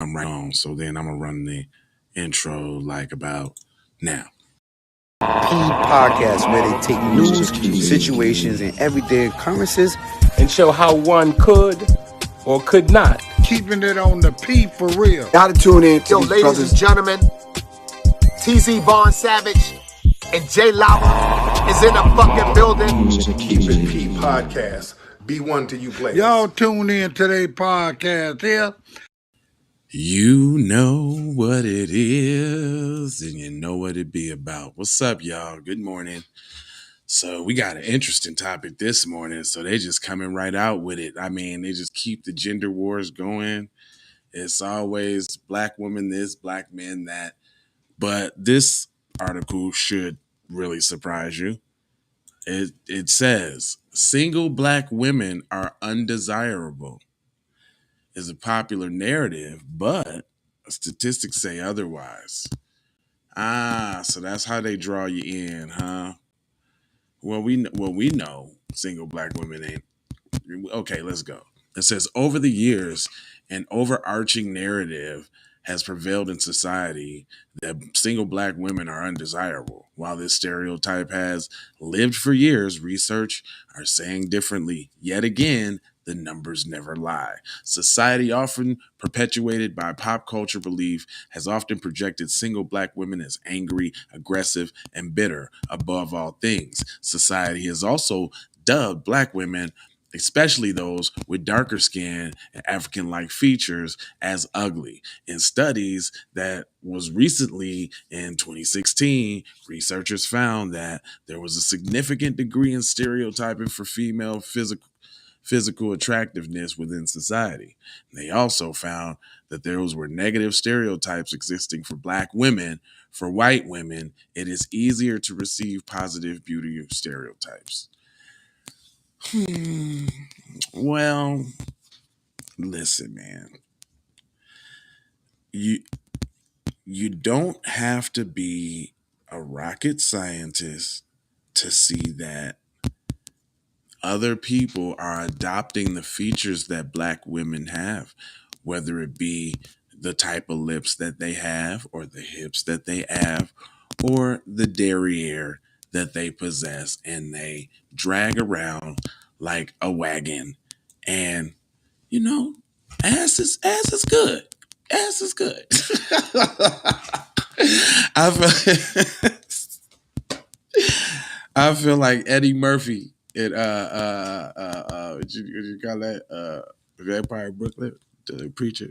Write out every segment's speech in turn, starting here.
I'm right on. So then I'm gonna run the intro like about now. Podcast where they take news, situations, and everyday occurrences and show how one could or could not. Keeping it on the P for real. Gotta tune in to Yo, these ladies brothers. and gentlemen, TZ Vaughn Savage and Jay Lava is in the fucking building. Keep it P podcast. Be one to you players. Y'all tune in to their podcast here. You know what it is, and you know what it be about. What's up, y'all? Good morning. So we got an interesting topic this morning. So they just coming right out with it. I mean, they just keep the gender wars going. It's always black women this, black men that. But this article should really surprise you. It says single black women are undesirable is a popular narrative, but statistics say otherwise. So that's how they draw you in, huh? Well, we know single black women ain't. Okay, let's go. It says over the years, an overarching narrative has prevailed in society that single black women are undesirable. While this stereotype has lived for years, research are saying differently. Yet again, the numbers never lie. Society, often perpetuated by pop culture belief, has often projected single black women as angry, aggressive, and bitter above all things. Society has also dubbed black women, especially those with darker skin and African-like features, as ugly. In studies that was recently in 2016, researchers found that there was a significant degree in stereotyping for female physical attractiveness within society. They also found that there were negative stereotypes existing for black women. For white women, it is easier to receive positive beauty stereotypes. Well, listen, man. You don't have to be a rocket scientist to see that other people are adopting the features that black women have, whether it be the type of lips that they have, or the hips that they have, or the derriere that they possess, and they drag around like a wagon. And you know, ass is good. Ass is good. I feel like Eddie Murphy in what you call that? Vampire Brooklyn, the preacher.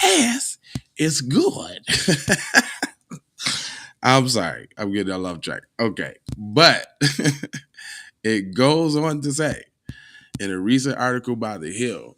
Ass is good. I'm sorry, I'm getting a love track. Okay, but it goes on to say, in a recent article by The Hill,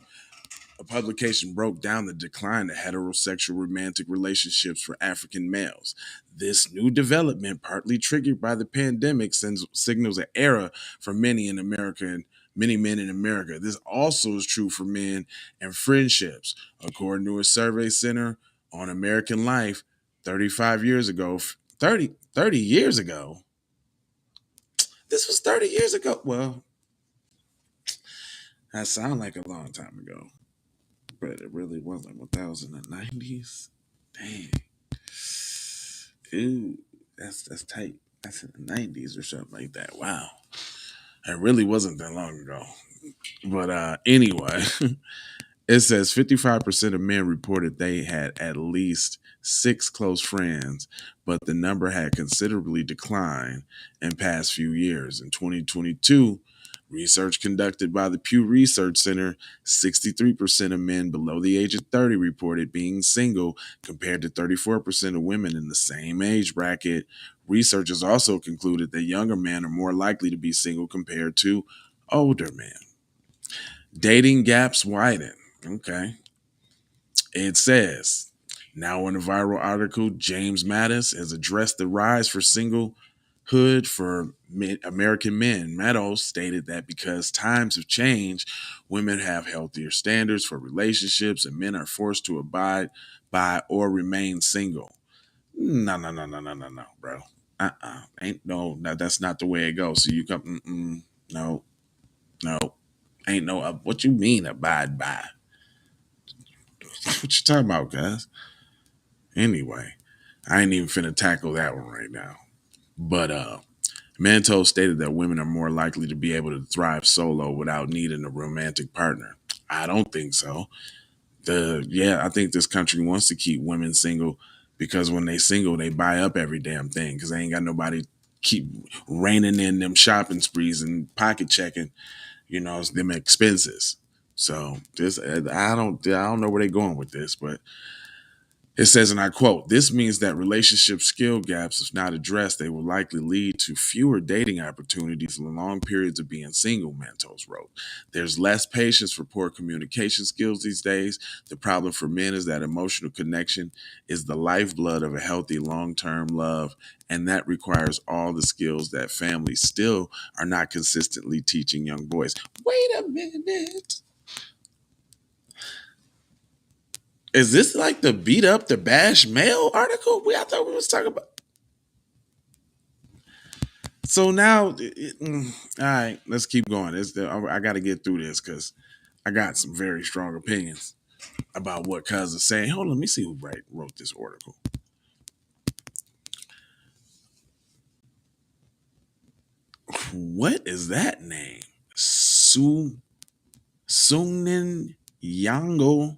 a publication broke down the decline of heterosexual romantic relationships for African males. This new development, partly triggered by the pandemic, signals an era for many men in America. This also is true for men and friendships. According to a survey center on American life, 35 years ago, 30 years ago. This was 30 years ago. Well, that sounds like a long time ago, but it really wasn't. What, that was in the 90s? Dang. Ooh, that's tight. That's in the 90s or something like that. Wow. It really wasn't that long ago. But anyway, it says 55% of men reported they had at least 6 close friends, but the number had considerably declined in past few years. In 2022, research conducted by the Pew Research Center, 63% of men below the age of 30 reported being single, compared to 34% of women in the same age bracket. Researchers also concluded that younger men are more likely to be single compared to older men. Dating gaps widen. Okay. It says, now in a viral article, James Mattis has addressed the rise for singlehood for American men. Meadows stated that because times have changed, women have healthier standards for relationships and men are forced to abide by or remain single. No, bro. Ain't no, that's not the way it goes. So you come, no, ain't no, what you mean abide by? What you talking about, guys? Anyway, I ain't even finna tackle that one right now. But Manto stated that women are more likely to be able to thrive solo without needing a romantic partner. I don't think so. I think this country wants to keep women single because when they single, they buy up every damn thing because they ain't got nobody keep reining in them shopping sprees and pocket checking, them expenses. So I don't know where they're going with this, but it says, and I quote, "This means that relationship skill gaps, if not addressed, they will likely lead to fewer dating opportunities and long periods of being single," Mantos wrote. "There's less patience for poor communication skills these days. The problem for men is that emotional connection is the lifeblood of a healthy long-term love, and that requires all the skills that families still are not consistently teaching young boys." Wait a minute. Is this like the beat up the bash male article? I thought we was talking about. So now, all right, let's keep going. I got to get through this because I got some very strong opinions about what Cuz is saying. Hold on, let me see who wrote this article. What is that name? Sungnin Yango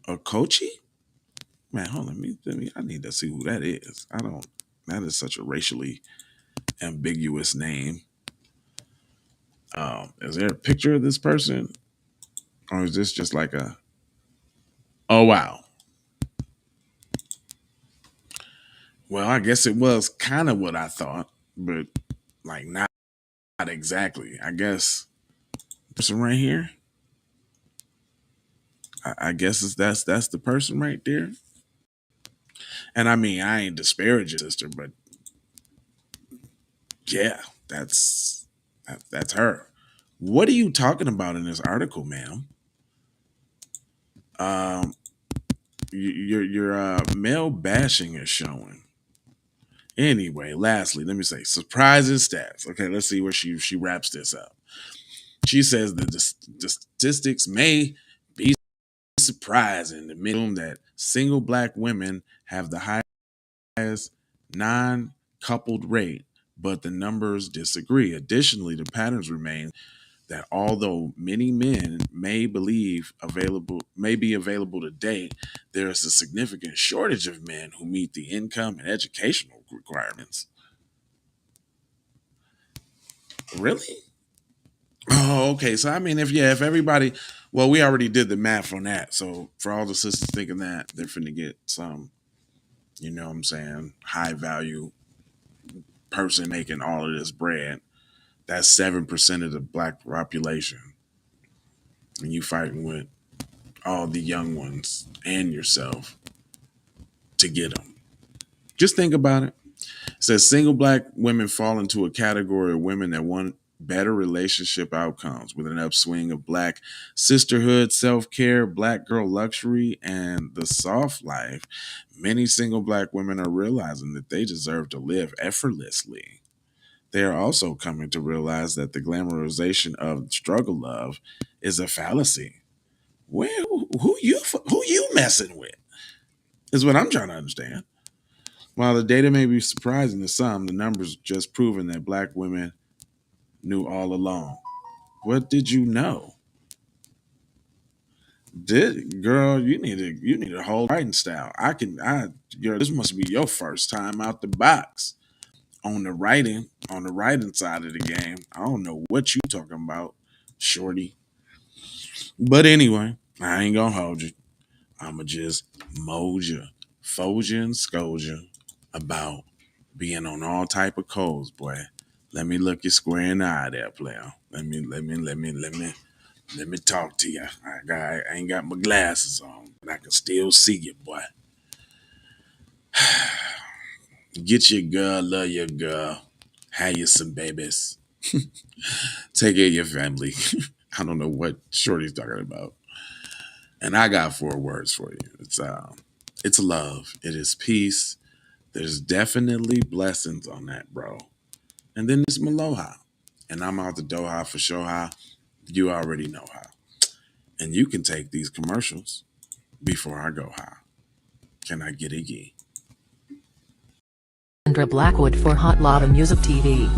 Okochi? Man, hold on, I need to see who that is. That is such a racially ambiguous name. Is there a picture of this person? Or is this just like oh, wow. Well, I guess it was kind of what I thought, but like not exactly. I guess person right here. I guess that's the person right there. And I mean, I ain't disparaging sister, but yeah, that's her. What are you talking about in this article, ma'am? Um, your male bashing is showing. Anyway, lastly, let me say surprising stats. Okay, let's see where she wraps this up. She says that the statistics may be surprising. The minimum that single black women have the highest non-coupled rate, but the numbers disagree. Additionally, the patterns remain that although many men may be available to date, there is a significant shortage of men who meet the income and educational requirements. Really? Oh, okay. So I mean, if everybody, well, we already did the math on that. So for all the sisters thinking that they're finna get some, what I'm saying, high value person making all of this bread, that's 7% of the black population, and you fighting with all the young ones and yourself to get them. Just think about it. It says single black women fall into a category of women that want better relationship outcomes with an upswing of black sisterhood, self-care, black girl luxury, and the soft life. Many single black women are realizing that they deserve to live effortlessly. They are also coming to realize that the glamorization of struggle love is a fallacy. Where who you messing with? Is what I'm trying to understand. While the data may be surprising to some, the numbers just proven that black women knew all along. What did you know? Girl, you need a whole writing style. Girl, this must be your first time out the box on the writing side of the game. I don't know what you talking about, shorty. But anyway, I ain't gonna hold you. I'ma just mold you, fold you and scold you about being on all type of codes, boy. Let me look you square in the eye there, player. Let me talk to you. I ain't got my glasses on, but I can still see you, boy. Get your girl, love your girl, have you some babies, take care of your family. I don't know what Shorty's talking about. And I got 4 words for you. It's love. It is peace. There's definitely blessings on that, bro. And then there's Maloha. And I'm out the Doha for sure how. You already know how. And you can take these commercials before I go high. Can I get a yee? Sandra Blackwood for Hot Lava Music TV.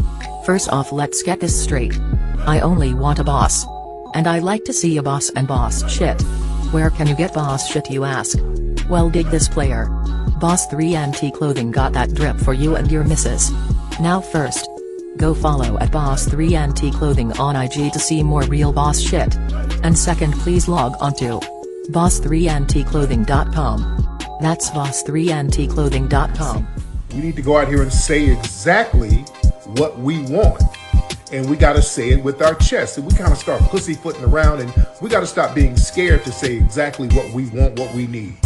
First off, let's get this straight. I only want a boss. And I like to see a boss and boss shit. Where can you get boss shit, you ask? Well, dig this player. Boss 3 NT Clothing got that drip for you and your missus. Now first, go follow at Boss 3 NT Clothing on IG to see more real boss shit. And second, please log on to boss3ntclothing.com. That's boss3ntclothing.com. We need to go out here and say exactly what we want. And we got to say it with our chest. And we kind of start pussyfooting around, and we got to stop being scared to say exactly what we want, what we need.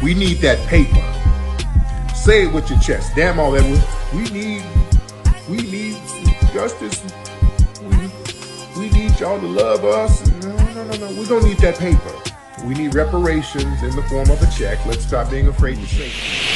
We need that paper. Say it with your chest. Damn all that. We need justice. We need y'all to love us. No. We don't need that paper. We need reparations in the form of a check. Let's stop being afraid to say it.